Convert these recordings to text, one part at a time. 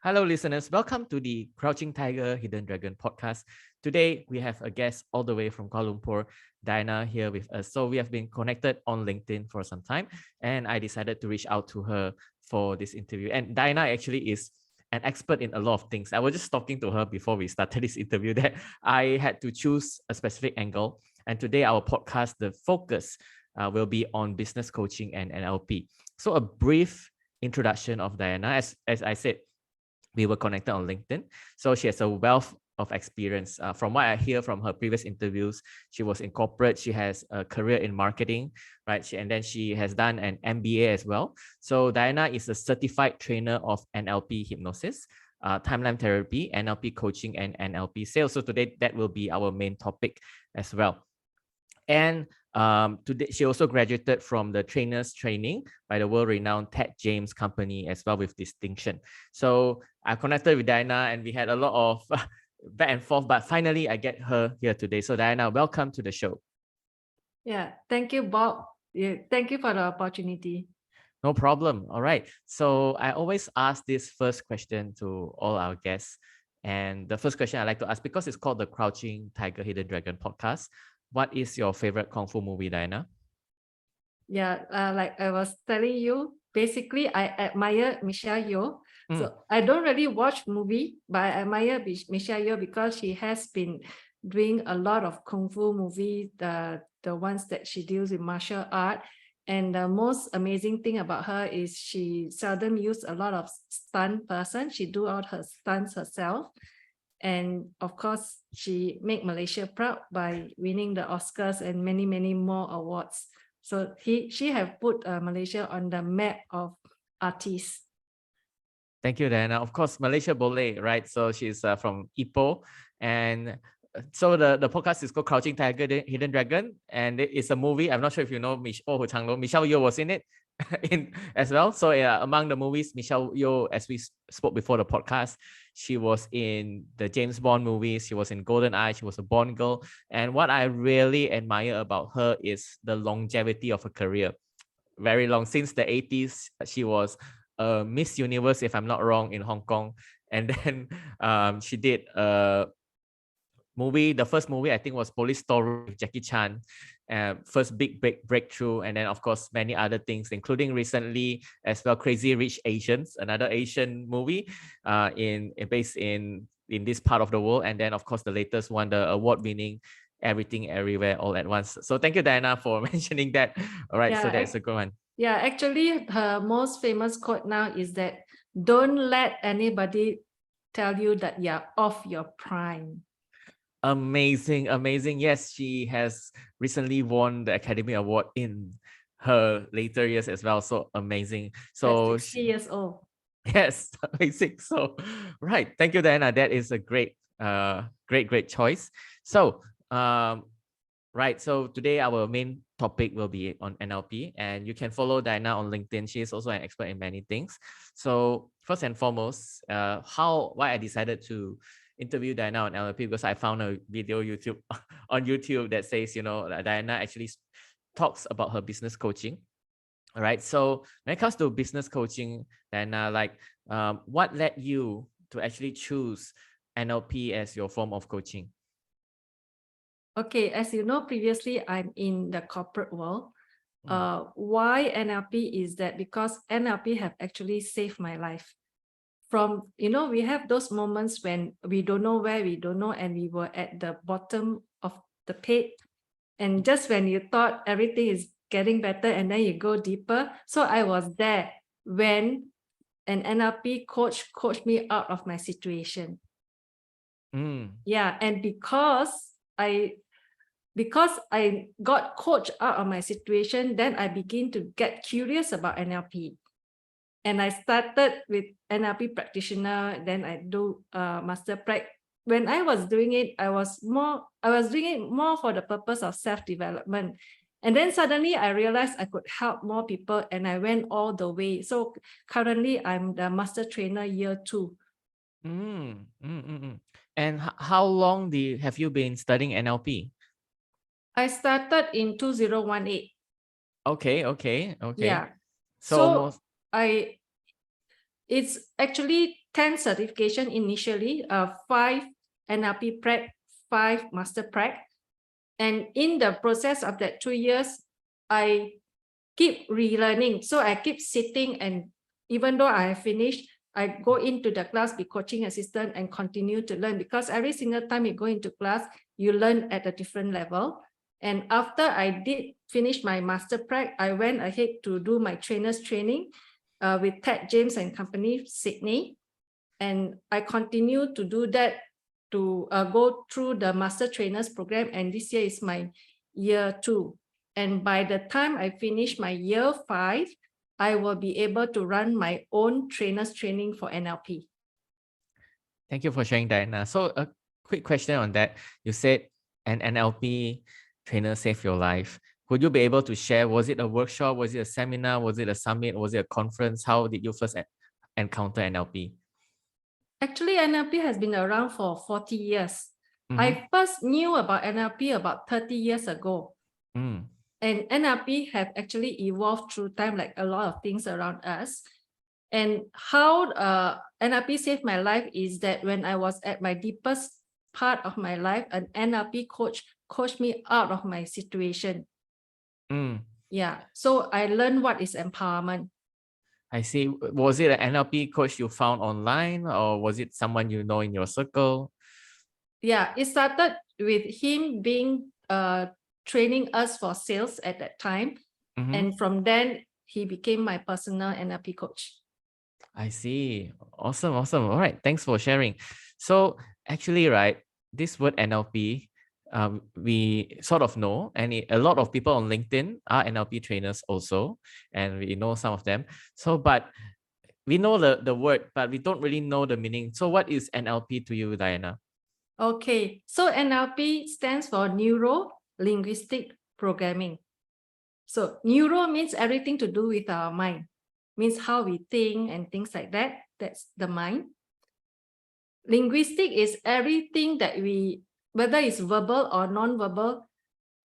Hello, listeners. Welcome to the Crouching Tiger, Hidden Dragon podcast. Today, we have a guest all the way from Kuala Lumpur, Dianna, here with us. So, we have been connected on LinkedIn for some time, and I decided to reach out to her for this interview. And Dianna actually is an expert in a lot of things. I was just talking to her before we started this interview that I had to choose a specific angle. And today, our podcast, the focus will be on business coaching and NLP. So, a brief introduction of Dianna. As I said, we were connected on LinkedIn. So she has a wealth of experience. From what I hear from her previous interviews, she was in corporate. She has a career in marketing, right? And then she has done an MBA as well. So Dianna is a certified trainer of NLP hypnosis, timeline therapy, NLP coaching, and NLP sales. So today that will be our main topic as well. And today, she also graduated from the trainers training by the world-renowned Ted James company as well with distinction. So I connected with Dianna and we had a lot of back and forth, but finally I get her here today. So Dianna, welcome to the show. Yeah, thank you, Bob. Yeah, thank you for the opportunity. No problem. All right. So I always ask this first question to all our guests. And the first question I like to ask, because it's called the Crouching Tiger, Hidden Dragon podcast, what is your favorite Kung Fu movie, Dianna? Yeah, like I was telling you, basically I admire Michelle Yeoh. So I don't really watch movie, but I admire Michelle Yeoh because she has been doing a lot of Kung Fu movie, the ones that she deals with martial art. And the most amazing thing about her is she seldom use a lot of stunt person. She do all her stunts herself. And of course, she made Malaysia proud by winning the Oscars and many, many more awards. So she have put Malaysia on the map of artists. Thank you, Dianna. Of course, Malaysia Boleh, right? So she's from Ipoh. And so the podcast is called Crouching Tiger, Hidden Dragon. And it's a movie. I'm not sure if you know Michelle Yeoh was in it as well. So among the movies, Michelle Yeoh, as we spoke before the podcast, she was in the James Bond movies. She was in GoldenEye. She was a Bond girl. And what I really admire about her is the longevity of her career. Very long. Since the 80s, she was Miss Universe, if I'm not wrong, in Hong Kong. And then she did a movie. The first movie I think was Police Story with Jackie Chan. First big breakthrough. And then of course many other things, including recently as well Crazy Rich Asians, another Asian movie based in this part of the world. And then of course the latest one, the award-winning Everything Everywhere All at Once. So thank you, Dianna, for mentioning that. All right, so that's a good one. Yeah, actually her most famous quote now is that don't let anybody tell you that you're off your prime. Amazing. Yes, she has recently won the Academy Award in her later years as well. So amazing. So 60 years old. Yes, amazing. So right. Thank you, Dianna. That is a great choice. So right. So today our main topic will be on NLP, and you can follow Dianna on LinkedIn. She is also an expert in many things. So first and foremost, why I decided to interview Dianna on NLP, because I found a video on YouTube that says, Dianna actually talks about her business coaching. All right. So when it comes to business coaching, Dianna, what led you to actually choose NLP as your form of coaching? Okay, as you know, previously I'm in the corporate world. Why NLP is that because NLP have actually saved my life. From, we have those moments when we don't know where we don't know, and we were at the bottom of the pit. And just when you thought everything is getting better, and then you go deeper. So I was there when an NLP coach coached me out of my situation. Yeah, and because I got coached out of my situation, then I begin to get curious about NLP. And I started with NLP practitioner, then I do master prac. When I was doing it, I was doing it more for the purpose of self-development. And then suddenly I realized I could help more people, and I went all the way. So currently I'm the master trainer year 2. And how long have you been studying NLP? I started in 2018. Okay. Yeah. So almost... it's actually 10 certification initially, 5 NLP prac, 5 master prac. And in the process of that 2 years, I keep relearning. So I keep sitting, and even though I have finished, I go into the class, be coaching assistant, and continue to learn, because every single time you go into class, you learn at a different level. And after I did finish my master prac, I went ahead to do my trainer's training with Ted James and Company, Sydney. And I continue to do that to go through the master trainers program. And this year is my year 2. And by the time I finish my year 5, I will be able to run my own trainer's training for NLP. Thank you for sharing, Dianna. So a quick question on that. You said an NLP trainer saved your life. Would you be able to share, was it a workshop, was it a seminar, was it a summit, was it a conference? How did you first encounter NLP? Actually, NLP has been around for 40 years. I first knew about NLP about 30 years ago. And NLP have actually evolved through time, like a lot of things around us. And how NLP saved my life is that when I was at my deepest part of my life, an NLP coach coached me out of my situation. Yeah, so I learned what is empowerment. I see. Was it an NLP coach you found online, or was it someone you know in your circle? Yeah, it started with him being training us for sales at that time. And from then, he became my personal NLP coach. I see. Awesome. Awesome. All right. Thanks for sharing. So actually, right, this word NLP, we sort of know, and a lot of people on LinkedIn are NLP trainers also, and we know some of them. So, but we know the word, but we don't really know the meaning. So what is NLP to you, Dianna? Okay. So NLP stands for Neuro-Linguistic Programming. So neuro means everything to do with our mind, means how we think and things like that. That's the mind. Linguistic is everything that we, whether it's verbal or non-verbal,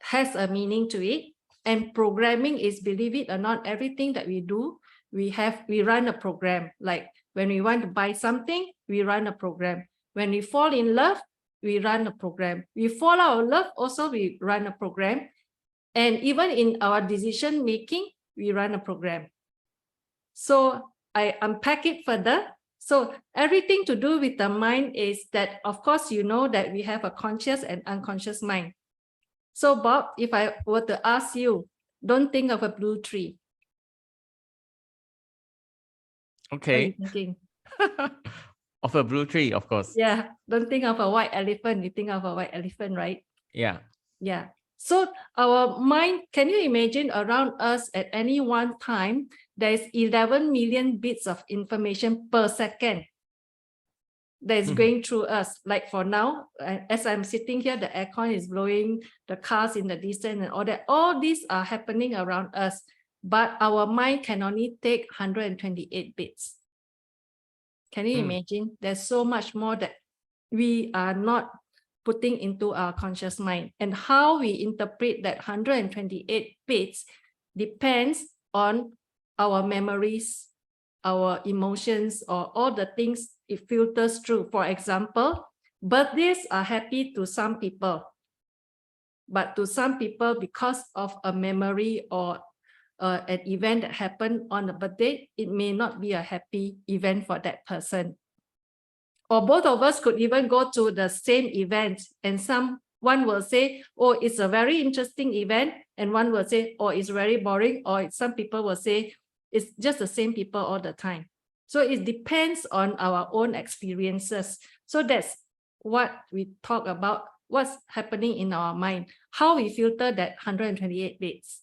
has a meaning to it. And programming is, believe it or not, everything that we do, we run a program. Like when we want to buy something, we run a program. When we fall in love, we run a program. We fall out of love, also we run a program. And even in our decision making, we run a program. So I unpack it further. So everything to do with the mind is that, of course, you know that we have a conscious and unconscious mind. So Bob, if I were to ask you, don't think of a blue tree. Okay. What are you thinking? Of a blue tree, of course. Yeah, don't think of a white elephant. You think of a white elephant, right? Yeah. Yeah. So our mind, can you imagine around us at any one time, there's 11 million bits of information per second that is going through us. Like for now, as I'm sitting here, the aircon is blowing, the cars in the distance and all that. All these are happening around us, but our mind can only take 128 bits. Can you imagine? There's so much more that we are not putting into our conscious mind, and how we interpret that 128 bits depends on our memories, our emotions, or all the things it filters through. For example, birthdays are happy to some people, but to some people, because of a memory or an event that happened on a birthday, it may not be a happy event for that person. Or both of us could even go to the same event, and someone will say, oh, it's a very interesting event, and one will say, oh, it's very boring, or some people will say, it's just the same people all the time. So it depends on our own experiences. So that's what we talk about, what's happening in our mind, how we filter that 128 bits.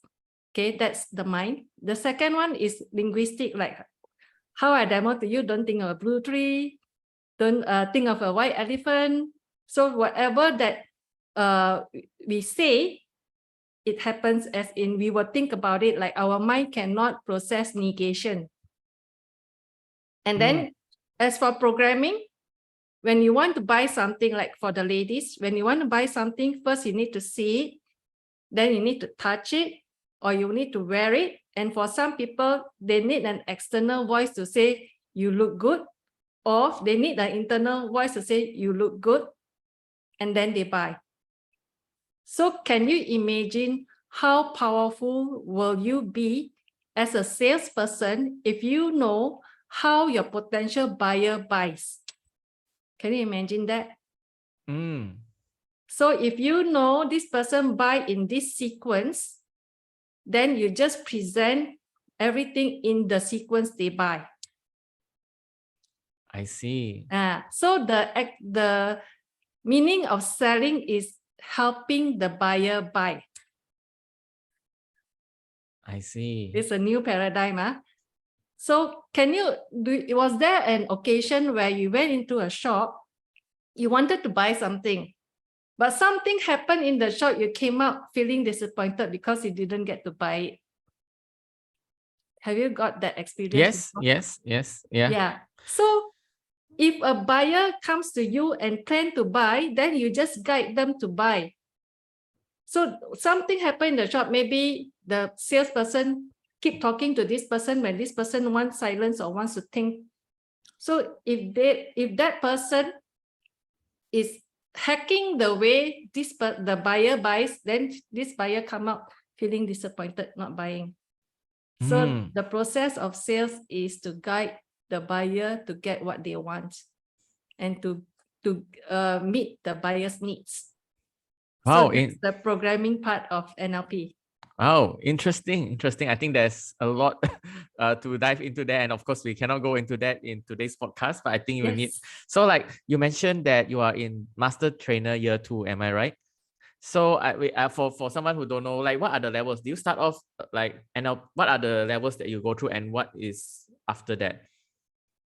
Okay, that's the mind. The second one is linguistic, like how I demo to you, don't think of a blue tree, don't think of a white elephant. So whatever that we say, it happens as in we will think about it, like our mind cannot process negation. And then as for programming, when you want to buy something, like for the ladies, when you want to buy something, first you need to see it, then you need to touch it, or you need to wear it. And for some people, they need an external voice to say, you look good, or they need an internal voice to say, you look good, and then they buy. So can you imagine how powerful will you be as a salesperson if you know how your potential buyer buys? Can you imagine that? So if you know this person buy in this sequence, then you just present everything in the sequence they buy. I see. So the meaning of selling is helping the buyer buy. I see. It's a new paradigm. So was there an occasion where you went into a shop, you wanted to buy something, but something happened in the shop, you came out feeling disappointed because you didn't get to buy it? Have you got that experience? Yes. Yeah. So if a buyer comes to you and plan to buy, then you just guide them to buy. So something happened in the shop, maybe the salesperson keep talking to this person when this person wants silence or wants to think. So if that person is hacking the way the buyer buys, then this buyer come out feeling disappointed, not buying. So the process of sales is to guide the buyer to get what they want and to meet the buyer's needs. Wow, so it's the programming part of NLP. Wow, interesting. I think there's a lot to dive into there. And of course, we cannot go into that in today's podcast, but I think you need. So like you mentioned that you are in Master Trainer year 2, am I right? So for someone who don't know, like what are the levels? Do you start off like what are the levels that you go through and what is after that?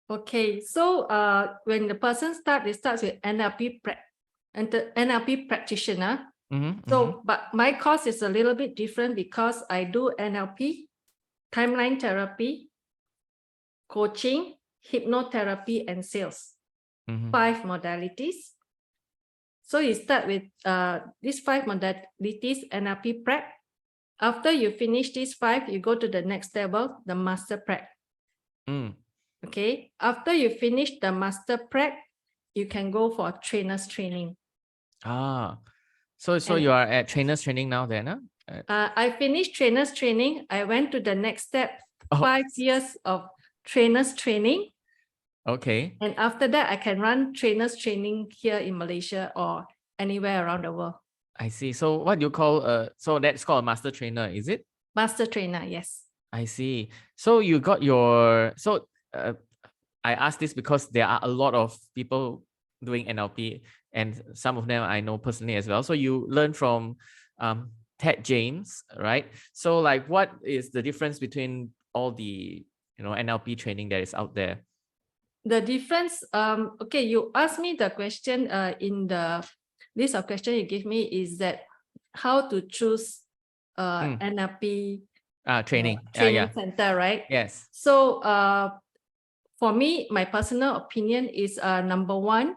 Okay, so when the person starts, it starts with NLP practitioner. But my course is a little bit different because I do NLP, timeline therapy, coaching, hypnotherapy, and sales. 5 modalities. So you start with these 5 modalities, NLP prep. After you finish these 5, you go to the next level, the master prep. Okay. After you finish the master prep, you can go for trainer's training. So you are at trainer's training now then? I finished trainer's training. I went to the next step, 5 years of trainer's training. Okay. And after that, I can run trainer's training here in Malaysia or anywhere around the world. I see. So what do you call so that's called a master trainer, is it? Master trainer, yes. I see. So you got your I ask this because there are a lot of people doing NLP and some of them I know personally as well. So you learn from Ted James, right? So like what is the difference between all the NLP training that is out there? The difference, okay, you asked me the question in the list of questions you give me is that how to choose NLP training center, right? Yes. So for me, my personal opinion is number 1,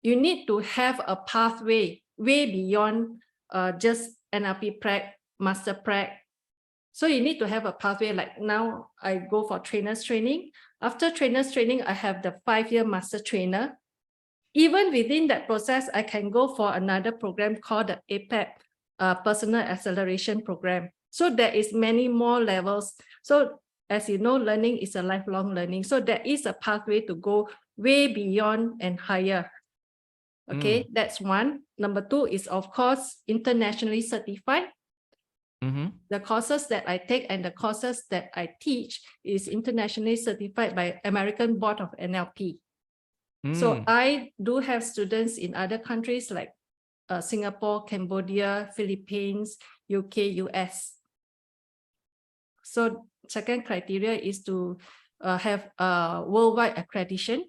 you need to have a pathway way beyond just NLP prep, master prep. So you need to have a pathway. Like now I go for trainer's training. After trainer's training, I have the 5-year master trainer. Even within that process, I can go for another program called the APEP, Personal Acceleration Program. So there is many more levels. So as you know, learning is a lifelong learning. So there is a pathway to go way beyond and higher. Okay, that's 1. Number 2 is, of course, internationally certified. The courses that I take and the courses that I teach is internationally certified by American Board of NLP. So I do have students in other countries like Singapore, Cambodia, Philippines, UK, US. So second criteria is to have a worldwide accreditation.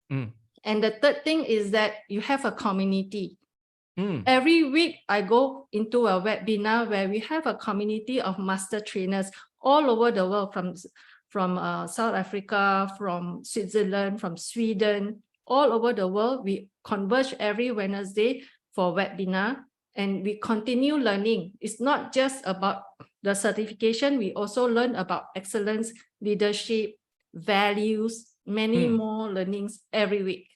And the third thing is that you have a community. Every week, I go into a webinar where we have a community of master trainers all over the world, from South Africa, from Switzerland, from Sweden, all over the world. We converge every Wednesday for webinar, and we continue learning. It's not just about the certification. We also learn about excellence, leadership, values, many more learnings every week.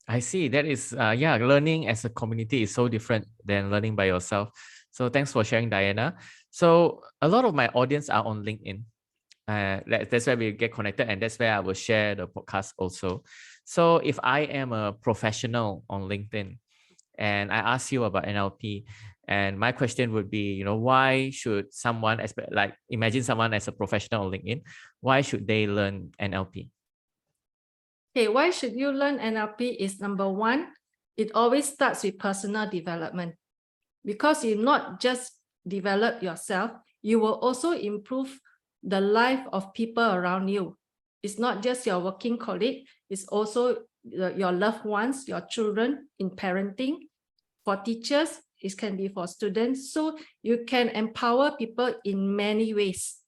I see. That is, learning as a community is so different than learning by yourself. So thanks for sharing, Dianna. So a lot of my audience are on LinkedIn. That's where we get connected, and that's where I will share the podcast also. So if I am a professional on LinkedIn and I ask you about NLP, and my question would be, why should someone, like imagine someone as a professional on LinkedIn, why should they learn NLP? Okay, why should you learn NLP is number one, it always starts with personal development. Because you not just develop yourself, you will also improve the life of people around you. It's not just your working colleague, it's also your loved ones, your children in parenting. For teachers, it can be for students. So you can empower people in many ways.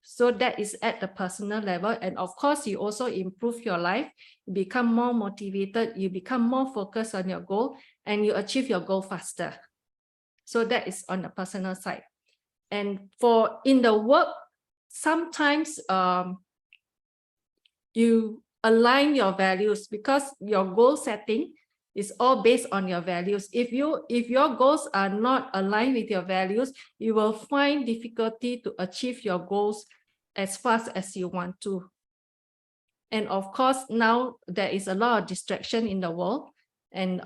So that is at the personal level. And of course, you also improve your life, you become more motivated, you become more focused on your goal, and you achieve your goal faster. So that is on the personal side. And for in the work, sometimes you align your values because your goal setting is all based on your values. If your goals are not aligned with your values, you will find difficulty to achieve your goals as fast as you want to. And of course, now there is a lot of distraction in the world, and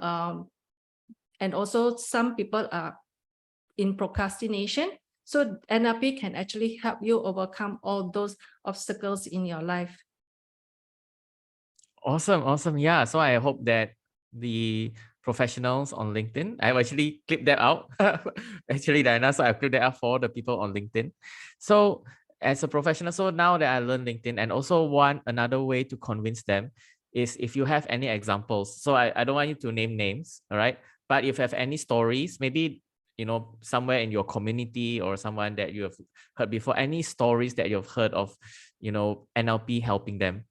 also some people are in procrastination. So NLP can actually help you overcome all those obstacles in your life. Awesome. Yeah. So I hope that the professionals on LinkedIn, I've actually clipped that out. Actually, Dianna, so I've clipped that out for the people on LinkedIn. So as a professional, so now that I learned LinkedIn, and also another way to convince them is if you have any examples. So I don't want you to name names, all right? But if you have any stories, maybe somewhere in your community or someone that you have heard before, any stories that you've heard of, NLP helping them.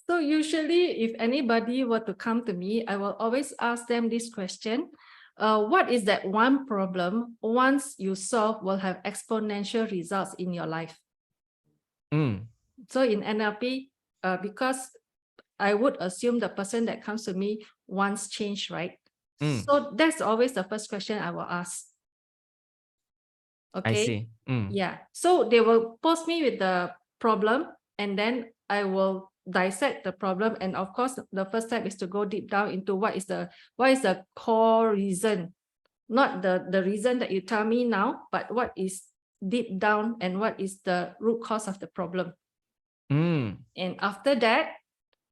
So usually if anybody were to come to me, I will always ask them this question. What is that one problem once you solve will have exponential results in your life? So in NLP, because I would assume the person that comes to me wants change, right? So that's always the first question I will ask. Okay. I see. Yeah. So they will post me with the problem, and then I will dissect the problem. And of course, the first step is to go deep down into what is the core reason, not the reason that you tell me now, but what is deep down and what is the root cause of the problem. And after that,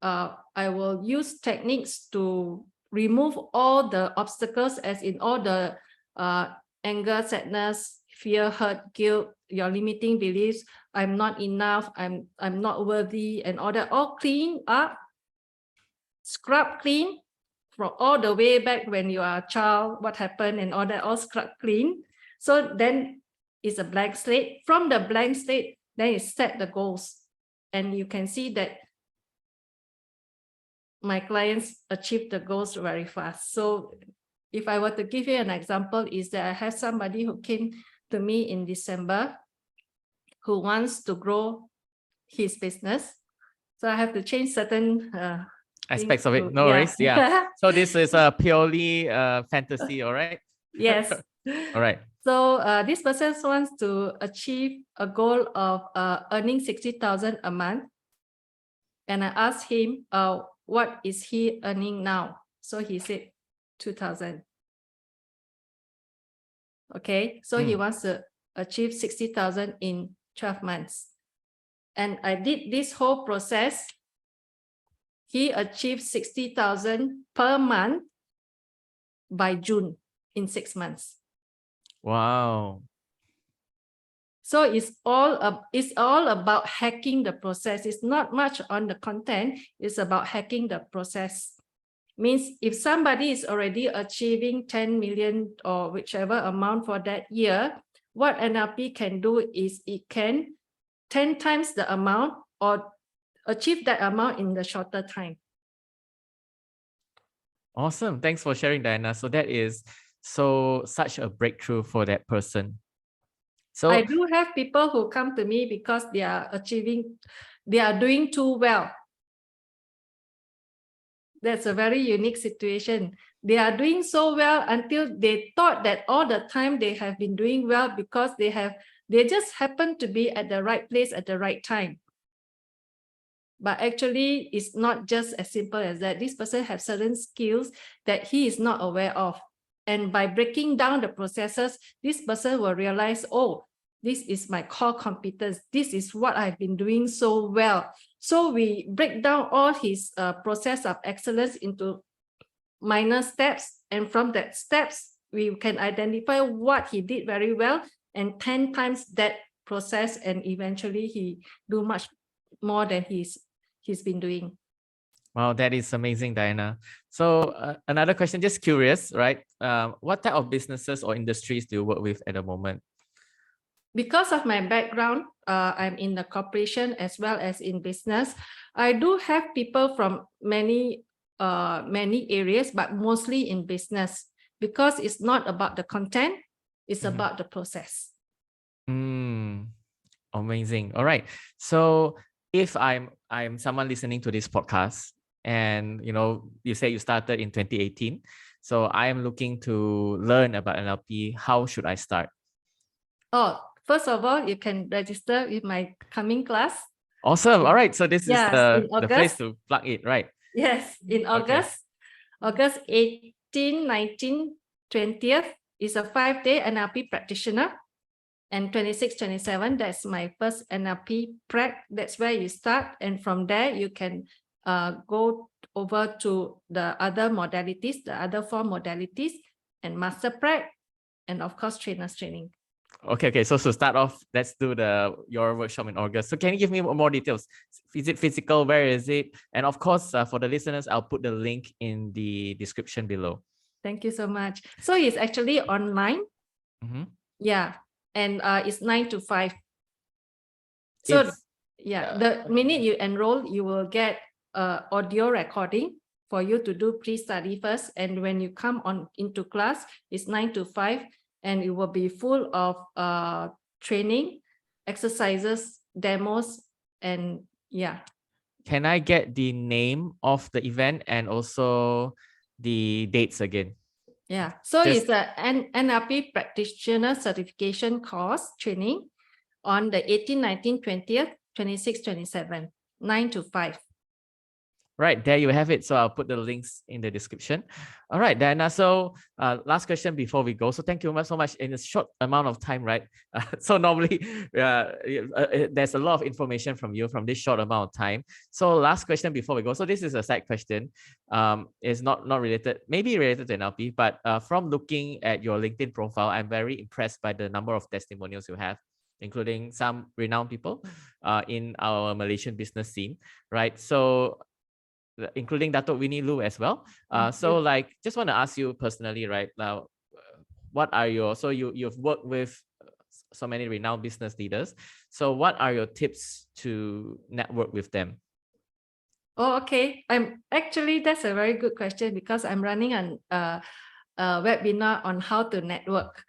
I will use techniques to remove all the obstacles, as in all the anger, sadness, fear, hurt, guilt, your limiting beliefs. I'm not enough. I'm not worthy, and all that. All clean up, scrub clean from all the way back when you are a child. What happened and all that. All scrub clean. So then it's a blank slate. From the blank slate, then you set the goals, and you can see that my clients achieve the goals very fast. So if I were to give you an example, is that I have somebody who came to me in December who wants to grow his business. So I have to change certain aspects of it. No worries. Yeah. So this is a purely fantasy, all right? Yes. All right. So this person wants to achieve a goal of earning 60,000 a month. And I asked him, what is he earning now? So he said 2,000. Okay, so he wants to achieve 60,000 in 12 months. And I did this whole process. He achieved 60,000 per month by June in 6 months. Wow. So it's all about hacking the process. It's not much on the content. It's about hacking the process. Means if somebody is already achieving 10 million or whichever amount for that year, what NLP can do is it can 10 times the amount or achieve that amount in the shorter time. Awesome. Thanks for sharing, Dianna. So that is such a breakthrough for that person. So I do have people who come to me because they are achieving they are doing too well. That's a very unique situation. They are doing so well until they thought that all the time they have been doing well because they just happen to be at the right place at the right time. But actually, it's not just as simple as that. This person has certain skills that he is not aware of. And by breaking down the processes, this person will realize, oh, this is my core competence. This is what I've been doing so well. So we break down all his process of excellence into minor steps. And from that steps, we can identify what he did very well and 10 times that process. And eventually he do much more than he's been doing. Wow, that is amazing, Dianna. So another question, just curious, right? What type of businesses or industries do you work with at the moment? Because of my background, I'm in the corporation as well as in business. I do have people from many areas, but mostly in business, because it's not about the content, it's about the process. Amazing. All right. So if I'm someone listening to this podcast, and you say you started in 2018, so I am looking to learn about NLP, how should I start? Oh, first of all, you can register with my coming class. Awesome. All right. So this is the place to plug it, right? Yes, in August. August 18, 19, 20th is a 5-day NLP practitioner. And 26, 27, that's my first NLP prac. That's where you start. And from there, you can go over to the other modalities, the other 4 modalities, and master prac, and of course, trainers training. Okay. So to start off, let's do your workshop in August. So can you give me more details? Is it physical? Where is it? And of course, for the listeners, I'll put the link in the description below. Thank you so much. So it's actually online. Yeah. And it's 9 to 5. So the minute you enroll, you will get audio recording for you to do pre-study first. And when you come on into class, it's 9 to 5, and it will be full of training, exercises, demos, and yeah. Can I get the name of the event and also the dates again? Yeah, so it's an NLP practitioner certification course training on the 18, 19, 20th, 26, 27, 9 to 5. Right, there you have it. So I'll put the links in the description. All right, Dianna. So last question before we go. So thank you so much in a short amount of time, right? So normally there's a lot of information from you from this short amount of time. So last question before we go. So this is a side question. It's not related, maybe related to NLP, but from looking at your LinkedIn profile, I'm very impressed by the number of testimonials you have, including some renowned people in our Malaysian business scene, right? So including Datuk Winnie Lu as well. So like, just want to ask you personally, right now, what are so you've worked with so many renowned business leaders. So what are your tips to network with them? Oh, okay. That's a very good question, because I'm running a webinar on how to network.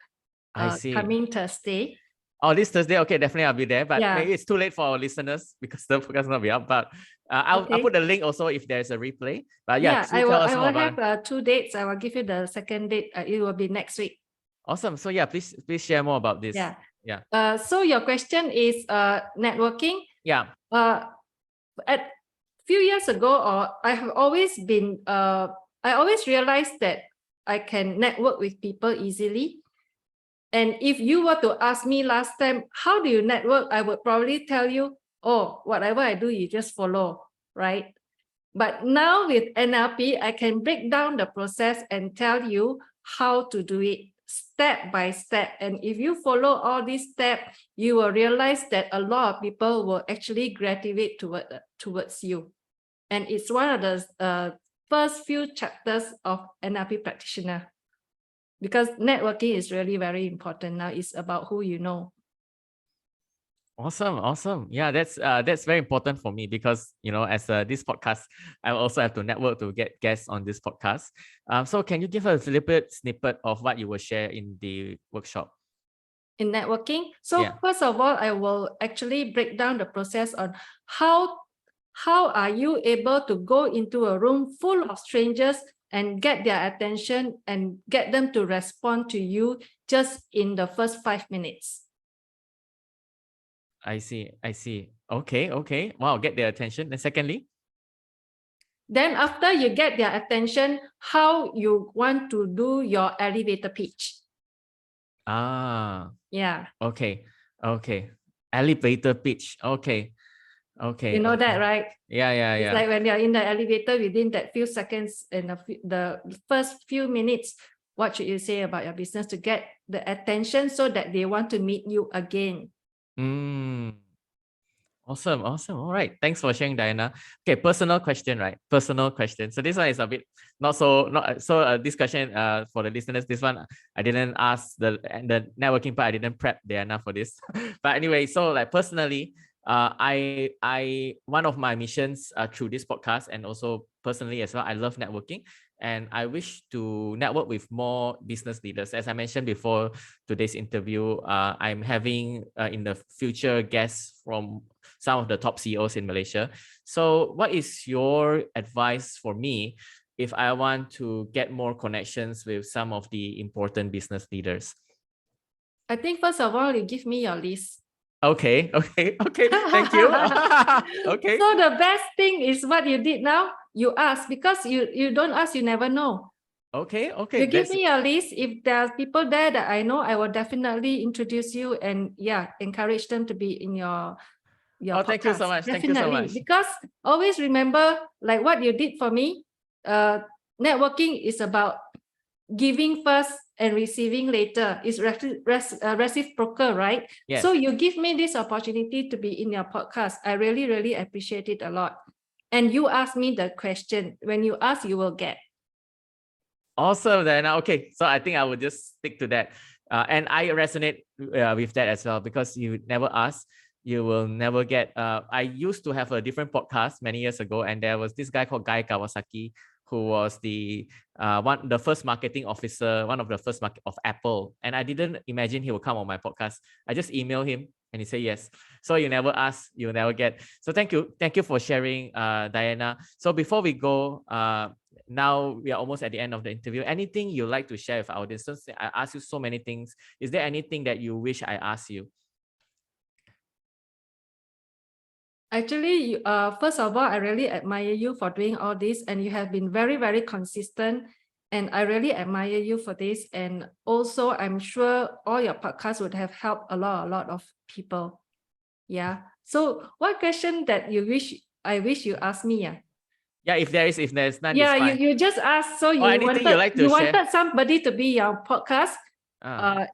I see. Coming Thursday. Oh, this Thursday. Okay, definitely I'll be there. But maybe it's too late for our listeners because the podcast will not be up. But I'll put the link also if there's a replay. But I will have 2 dates. I will give you the second date. It will be next week. Awesome. So please share more about this. So your question is networking. At few years ago, I have always been I always realized that I can network with people easily. And if you were to ask me last time, how do you network? I would probably tell you, oh, whatever I do, you just follow, right? But now with NLP, I can break down the process and tell you how to do it step by step. And if you follow all these steps, you will realize that a lot of people will actually gravitate towards you. And it's one of the first few chapters of NLP practitioner. Because networking is really very important now. It's about who you know. Awesome. Yeah, that's very important for me because, as this podcast, I also have to network to get guests on this podcast. So can you give us a little bit snippet of what you will share in the workshop? in networking. So Yeah. first of all, I will actually break down the process on how are you able to go into a room full of strangers and get their attention and get them to respond to you just in the first 5 minutes. I see. Okay. Wow, get their attention. And secondly? Then after you get their attention, how you want to do your elevator pitch. Ah. Yeah. Okay. Elevator pitch. Okay. You know that, right? Yeah. It's like when you're in the elevator, within that few seconds and the first few minutes, what should you say about your business to get the attention so that they want to meet you again? Awesome. All right. Thanks for sharing, Dianna. Okay, personal question, right? Personal question. So this one is a bit not so this question for the listeners. This one I didn't ask the networking part. I didn't prep Dianna for this. But anyway, so like personally, I one of my missions through this podcast and also personally as well, I love networking. And I wish to network with more business leaders. As I mentioned before today's interview, I'm having in the future guests from some of the top CEOs in Malaysia. So what is your advice for me if I want to get more connections with some of the important business leaders? I think first of all, you give me your list. Okay. Thank you. Okay. So the best thing is what you did now. You ask, because you don't ask, you never know. Okay. You give me your list. If there are people there that I know, I will definitely introduce you and encourage them to be in your podcast. Thank you so much. Definitely. Thank you so much. Because always remember, like what you did for me, networking is about giving first and receiving later. It's reciprocal, right? Yes. So you give me this opportunity to be in your podcast. I really, really appreciate it a lot. And you ask me the question. When you ask, you will get. Awesome, then. Okay, so I think I will just stick to that. And I resonate with that as well, because you never ask, you will never get. I used to have a different podcast many years ago, and there was this guy called Guy Kawasaki, who was the first marketing officer, one of the first of Apple. And I didn't imagine he would come on my podcast. I just emailed him and he said yes. So you never ask, you never get. So thank you for sharing, Dianna. So before we go, now we are almost at the end of the interview. Anything you'd like to share with our audience? I asked you so many things. Is there anything that you wish I asked you? Actually, first of all, I really admire you for doing all this, and you have been very, very consistent. And I really admire you for this. And also, I'm sure all your podcasts would have helped a lot of people. Yeah. So, what question that I wish you asked me? Yeah, if there's none, yeah, it's fine. you just asked. So you anything you like to share? wanted somebody to be your podcast.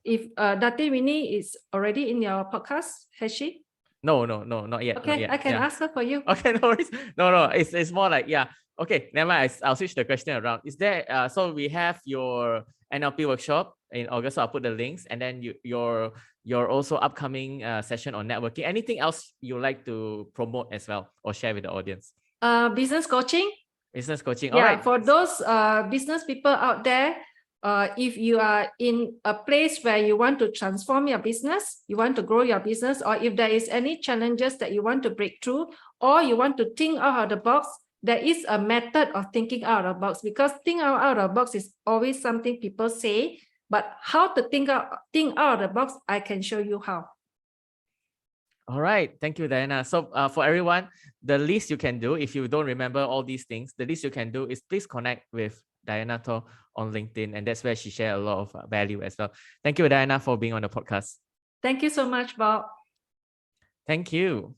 If Dati Winnie is already in your podcast, has she? No, not yet. Okay, not yet. I can ask her for you. Okay, no worries. No, it's more like, yeah. Okay, never mind. I'll switch the question around. Is there so we have your NLP workshop in August, so I'll put the links, and then your also upcoming session on networking. Anything else you like to promote as well or share with the audience? Business coaching. Business coaching. Yeah, all right. For those business people out there, if you are in a place where you want to transform your business, you want to grow your business, or if there is any challenges that you want to break through, or you want to think out of the box, there is a method of thinking out of the box, because think out of the box is always something people say, but how to think out of the box, I can show you how. All right. Thank you, Dianna. So for everyone, the least you can do, if you don't remember all these things, the least you can do is please connect with Dianna Toh on LinkedIn. And that's where she shares a lot of value as well. Thank you, Dianna, for being on the podcast. Thank you so much, Bob. Thank you.